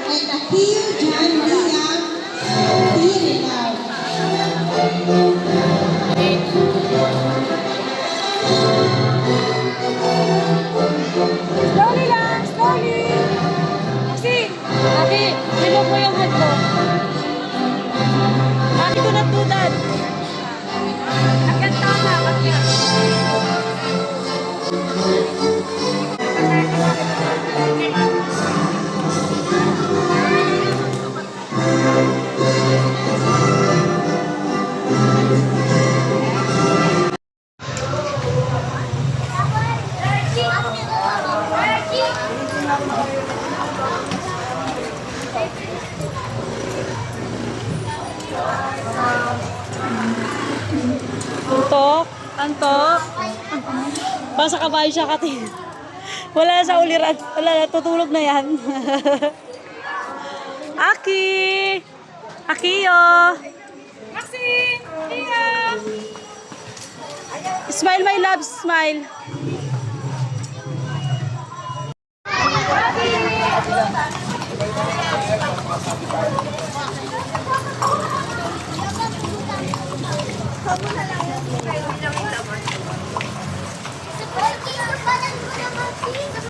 and Akil John Liam Tirinaw. Slowly lang, slowly. Kasi, Aki, bilog mo yung hand mo. Aki, do not do that. Akyat tama, akyat. Antok, antok. Basa kabayo siya kati. Wala na sa uliran. Wala na, tutulog na yan. Aki! Akiyo! Maxine! Iya! Smile, my love, smile. Sa